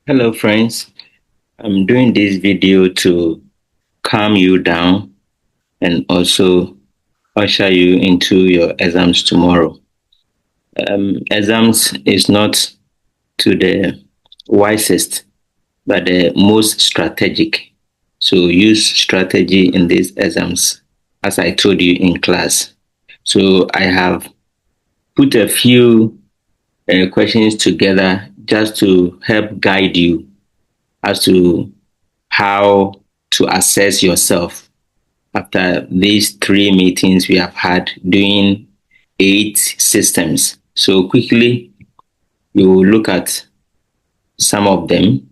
Hello friends, I'm doing this video to calm you down and also usher you into your exams tomorrow. Exams is not to the wisest, but the most strategic. So use strategy in these exams, as I told you in class. So I have put a few questions together just to help guide you as to how to assess yourself after these three meetings we have had doing 8 systems. So quickly, we will look at some of them.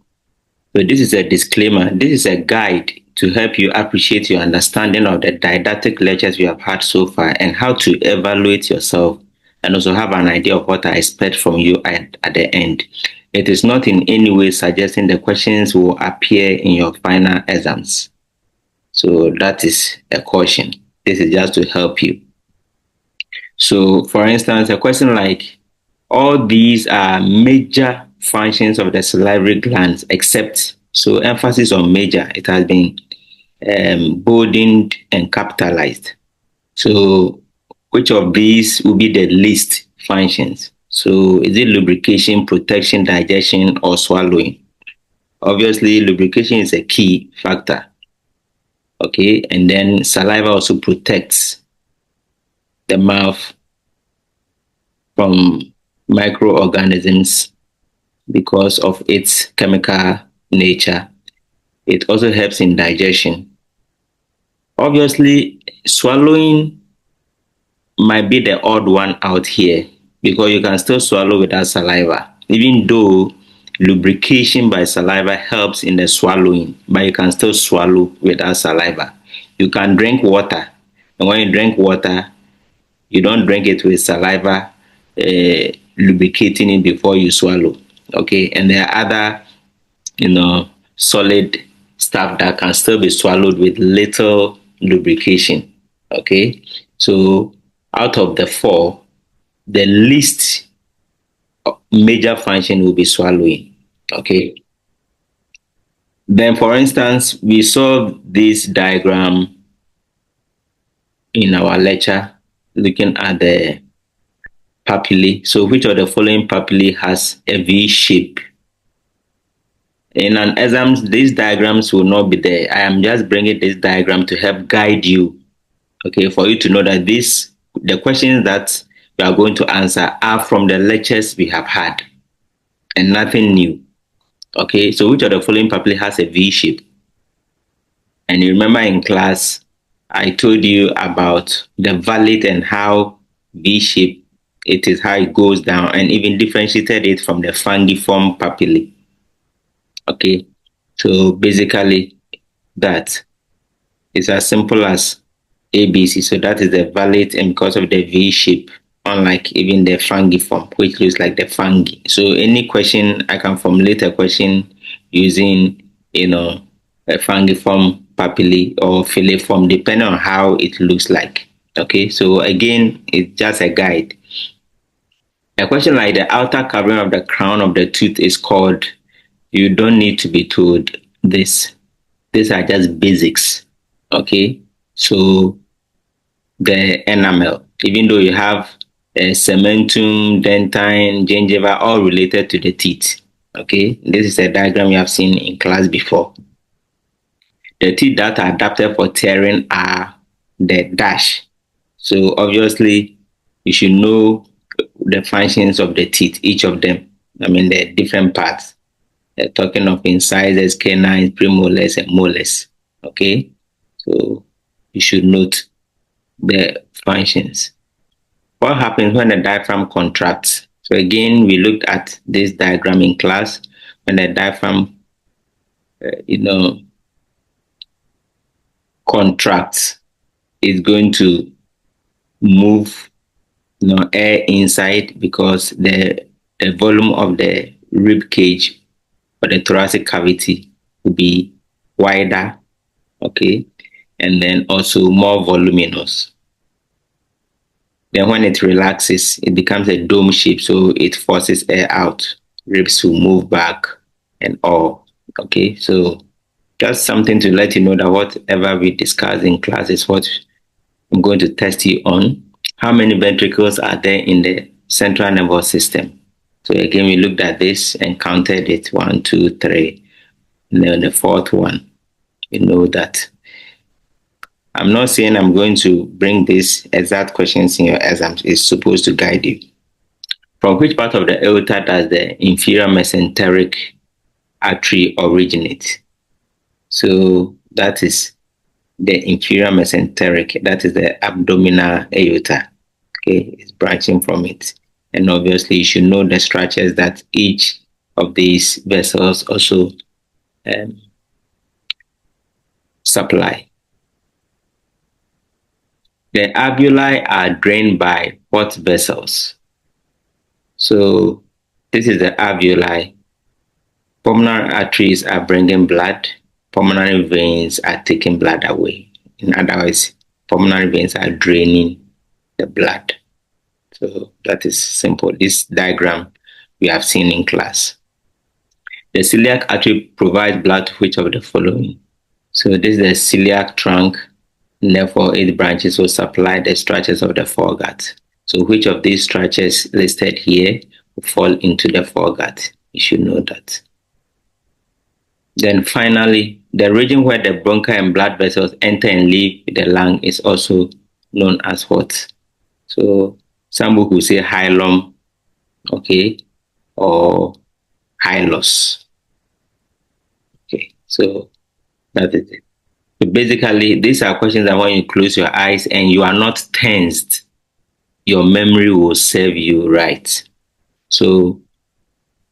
So this is a disclaimer. This is a guide to help you appreciate your understanding of the didactic lectures we have had so far and how to evaluate yourself and also have an idea of what I expect from you at the end. It is not in any way suggesting the questions will appear in your final exams. So that is a caution. This is just to help you. So for instance, a question like, all these are major functions of the salivary glands except, so emphasis on major, it has been bolded and capitalized. So which of these will be the least functions? So is it lubrication, protection, digestion, or swallowing? Obviously, lubrication is a key factor. Okay, and then saliva also protects the mouth from microorganisms because of its chemical nature. It also helps in digestion. Obviously, swallowing might be the odd one out here because you can still swallow without saliva, even though lubrication by saliva helps in the swallowing, but you can still swallow without saliva. You can drink water, and when you drink water, you don't drink it with saliva lubricating it before you swallow. Okay, and there are other, solid stuff that can still be swallowed with little lubrication. Okay, so out of the four, the least major function will be swallowing. Okay, then for instance, we saw this diagram in our lecture looking at the papillae. So which of the following papillae has a V shape? In an exam, these diagrams will not be there. I am just bringing this diagram to help guide you, okay, for you to know that the questions that we are going to answer are from the lectures we have had and nothing new. Okay, so which of the following papillae has a V shape? And you remember in class, I told you about the valid and how V shape it is, how it goes down, and even differentiated it from the fungiform papillae. Okay, so basically that is as simple as ABC. So that is the valid, and because of the V shape, unlike even the fungiform, which looks like the fungi. So any question, I can formulate a question using, a fungiform papillae or filiform, depending on how it looks like. Okay, so again, it's just a guide. A question like the outer covering of the crown of the tooth is called, you don't need to be told this. These are just basics. Okay, so the enamel, even though you have cementum, dentine, gingiva, all related to the teeth. Okay, this is a diagram you have seen in class before. The teeth that are adapted for tearing are the dash. So obviously, you should know the functions of the teeth, each of them. I mean, the different parts. Talking of incisors, canines, premolars, and molars. Okay, so you should note the functions. What happens when the diaphragm contracts? So again, we looked at this diagram in class. When the diaphragm, contracts, it's going to move, air inside because the volume of the rib cage or the thoracic cavity will be wider, okay, and then also more voluminous. Then when it relaxes, it becomes a dome shape, so it forces air out. Ribs will move back, and all. Okay, so just something to let you know that whatever we discuss in class is what I'm going to test you on. How many ventricles are there in the central nervous system? So again, we looked at this and counted it 1, 2, 3. And then the fourth one, you know that. I'm not saying I'm going to bring these exact questions in your exam. It's supposed to guide you. From which part of the aorta does the inferior mesenteric artery originate? So that is the inferior mesenteric, that is the abdominal aorta. Okay, it's branching from it. And obviously, you should know the structures that each of these vessels also um, supply. The alveoli are drained by what vessels? So this is the alveoli. Pulmonary arteries are bringing blood. Pulmonary veins are taking blood away. In other words, pulmonary veins are draining the blood. So that is simple. This diagram we have seen in class. The celiac artery provides blood to which of the following? So this is the celiac trunk. Therefore, its branches will supply the structures of the foregut. So which of these structures listed here will fall into the foregut? You should know that. Then finally, the region where the bronchi and blood vessels enter and leave the lung is also known as what? So some people say hilum, okay, or hilus. Okay, so that is it. So basically, these are questions that when you close your eyes and you are not tensed, your memory will serve you right. So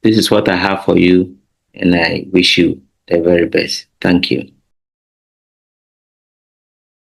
this is what I have for you, and I wish you the very best. Thank you.